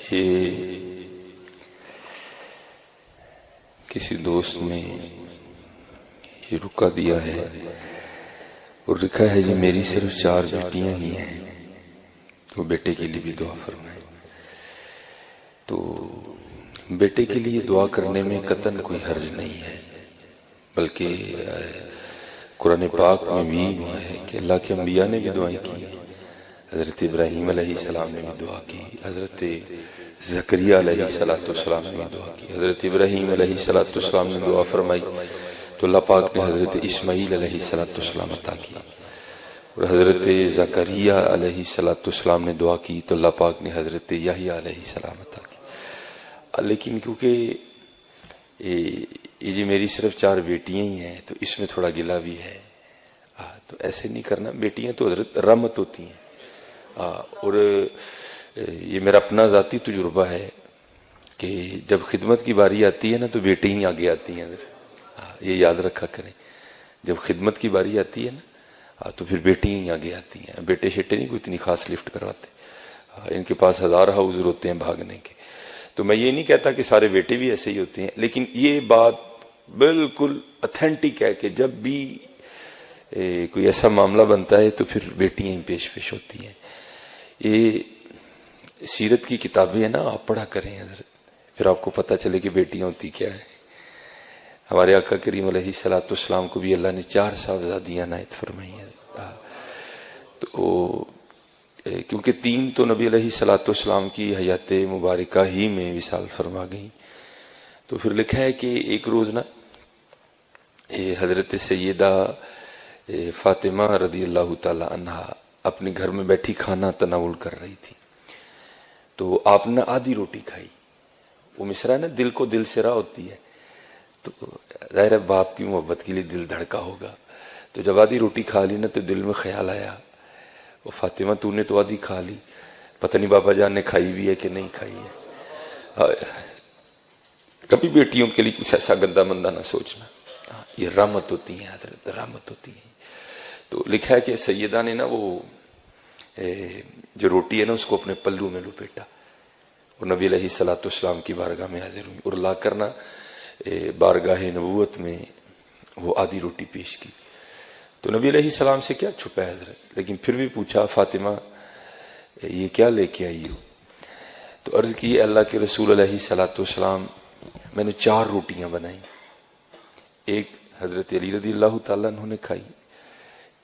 یہ کسی دوست نے یہ رکا دیا ہے اور لکھا ہے جی میری صرف 4 بیٹیاں ہی ہیں، تو بیٹے کے لیے بھی دعا فرمائیں۔ تو بیٹے کے لیے دعا کرنے میں قطعاً کوئی حرج نہیں ہے، بلکہ قرآن پاک میں بھی ہے کہ اللہ کے انبیاء نے بھی دعائیں کی، حضرت ابراہیم علیہ السلام نے بھی دعا کی، حضرت زکریا علیہ السلام نے بھی دعا کی، حضرت ابراہیم علیہ السلام نے دعا فرمائی تو اللہ پاک نے حضرت اسماعیل علیہ السلام عطا کی، اور حضرت زکریا علیہ السلام نے دعا کی تو اللہ پاک نے حضرت یحییٰ علیہ السلام عطا کی۔ لیکن کیونکہ یہ جی میری صرف 4 بیٹیاں ہی ہیں تو اس میں تھوڑا گلہ بھی ہے، تو ایسے نہیں کرنا، بیٹیاں تو حضرت رحمت ہوتی ہیں، اور یہ میرا اپنا ذاتی تجربہ ہے کہ جب خدمت کی باری آتی ہے نا تو بیٹے ہی آگے آتی ہیں، یہ یاد رکھا کریں، جب خدمت کی باری آتی ہے نا تو پھر بیٹی ہی آگے آتی ہیں، بیٹے شیٹے نہیں کوئی اتنی خاص لفٹ کرواتے، ان کے پاس 1000 حوض ہوتے ہیں بھاگنے کے۔ تو میں یہ نہیں کہتا کہ سارے بیٹے بھی ایسے ہی ہوتے ہیں، لیکن یہ بات بالکل اتھینٹک ہے کہ جب بھی کوئی ایسا معاملہ بنتا ہے تو پھر بیٹیاں ہی پیش ہوتی ہیں۔ یہ سیرت کی کتابیں ہیں نا، آپ پڑھا کریں حضرت، پھر آپ کو پتہ چلے کہ بیٹیاں ہوتی کیا ہیں۔ ہمارے آقا کریم علیہ السلام کو بھی اللہ نے 4 صاحبزادیاں عنایت فرمائی ہیں، تو کیونکہ 3 تو نبی علیہ السلام کی حیات مبارکہ ہی میں وصال فرما گئیں، تو پھر لکھا ہے کہ ایک روز نا حضرت سیدہ فاطمہ رضی اللہ تعالی عنہا اپنے گھر میں بیٹھی کھانا تناول کر رہی تھی، تو آپ نے آدھی روٹی کھائی۔ وہ مصرع نا دل کو دل سے راہ ہوتی ہے، تو ظاہر ہے باپ کی محبت کے لیے دل دھڑکا ہوگا، تو جب آدھی روٹی کھا لی نا تو دل میں خیال آیا وہ فاطمہ تو نے تو آدھی کھا لی، پتہ نہیں بابا جان نے کھائی بھی ہے کہ نہیں کھائی ہے۔ کبھی بیٹیوں کے لیے کچھ ایسا گندا مندہ نہ سوچنا، یہ رحمت ہوتی ہیں حضرت، رحمت ہوتی ہیں۔ تو لکھا ہے کہ سیدہ نے نا وہ جو روٹی ہے نا اس کو اپنے پلو میں لپیٹا اور نبی علیہ السلام کی بارگاہ میں حاضر ہوئی اور لا کر نا بارگاہ نبوت میں وہ آدھی روٹی پیش کی۔ تو نبی علیہ السلام سے کیا چھپا ہے حضرت، لیکن پھر بھی پوچھا فاطمہ یہ کیا لے کے آئی ہو؟ تو عرض کی اللہ کے رسول علیہ السلام میں نے 4 روٹیاں بنائیں، ایک حضرت علی رضی اللہ تعالیٰ عنہ نے کھائی،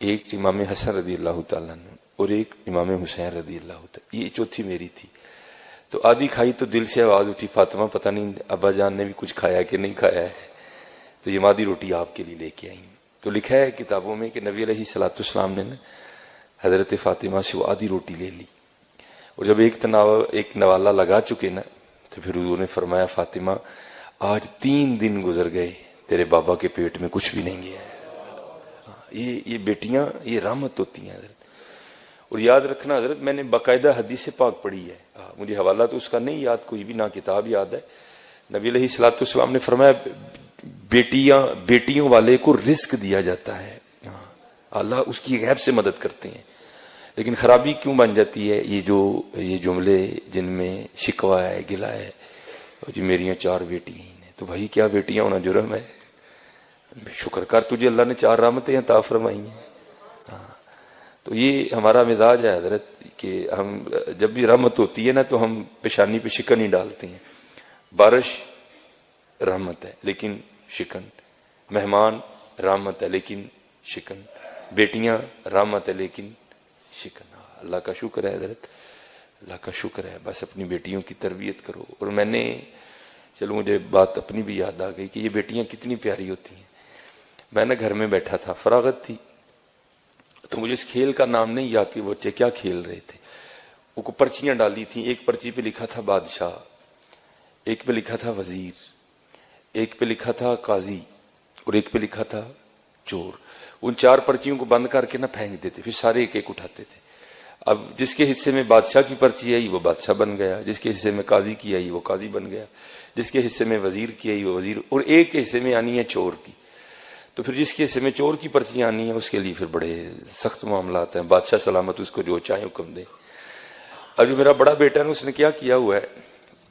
ایک امام حسن رضی اللہ تعالیٰ عنہ اور ایک امام حسین رضی اللہ تعالیٰ، یہ چوتھی میری تھی۔ تو آدھی کھائی تو دل سے آواز اٹھی فاطمہ پتہ نہیں ابا جان نے بھی کچھ کھایا کہ نہیں کھایا ہے، تو یہ آدھی روٹی آپ کے لیے لے کے آئی۔ تو لکھا ہے کتابوں میں کہ نبی علیہ السلام نے حضرت فاطمہ سے وہ آدھی روٹی لے لی، اور جب ایک نوالہ لگا چکے نا تو پھر حضور نے فرمایا فاطمہ آج 3 دن گزر گئے تیرے بابا کے پیٹ میں کچھ بھی نہیں گیا ہے۔ یہ بیٹیاں یہ رحمت ہوتی ہیں حضرت، اور یاد رکھنا حضرت میں نے باقاعدہ حدیث پاک پڑھی ہے، مجھے حوالہ تو اس کا نہیں یاد کوئی بھی، نہ کتاب یاد ہے۔ نبی علیہ السلام نے فرمایا بیٹیوں والے کو رزق دیا جاتا ہے، اللہ اس کی غیب سے مدد کرتے ہیں، لیکن خرابی کیوں بن جاتی ہے یہ جملے جن میں شکوہ ہے گلہ ہے، جی میریاں 4 بیٹی ہیں، تو بھائی کیا بیٹیاں ہونا جرم ہے؟ شکر کر تجھے اللہ نے 4 رحمتیں عطا فرمائی ہیں۔ تو یہ ہمارا مزاج ہے حضرت کہ ہم جب بھی رحمت ہوتی ہے نا تو ہم پیشانی پہ شکن ہی ڈالتے ہیں۔ بارش رحمت ہے لیکن شکن، مہمان رحمت ہے لیکن شکن، بیٹیاں رحمت ہے لیکن شکن۔ اللہ کا شکر ہے حضرت، اللہ کا شکر ہے، بس اپنی بیٹیوں کی تربیت کرو۔ اور میں نے چلو مجھے بات اپنی بھی یاد آ گئی کہ یہ بیٹیاں کتنی پیاری ہوتی ہیں۔ میں نے گھر میں بیٹھا تھا، فراغت تھی، تو مجھے اس کھیل کا نام نہیں یاد کہ بچے کیا کھیل رہے تھے۔ وہ کو پرچیاں ڈالی تھیں، ایک پرچی پہ لکھا تھا بادشاہ، ایک پہ لکھا تھا وزیر، ایک پہ لکھا تھا قاضی اور ایک پہ لکھا تھا چور۔ ان 4 پرچیوں کو بند کر کے نہ پھینک دیتے، پھر سارے ایک ایک اٹھاتے تھے۔ اب جس کے حصے میں بادشاہ کی پرچی آئی وہ بادشاہ بن گیا، جس کے حصے میں قاضی کی آئی وہ قاضی بن گیا، جس کے حصے میں وزیر کی آئی وہ وزیر، اور ایک کے حصے میں آنی ہے چور کی۔ تو پھر جس کے حصے میں چور کی پرچیاں آنی ہیں اس کے لیے پھر بڑے سخت معاملات ہیں، بادشاہ سلامت اس کو جو چاہے حکم دے۔ اب جو میرا بڑا بیٹا ہے اس نے کیا کیا ہوا ہے،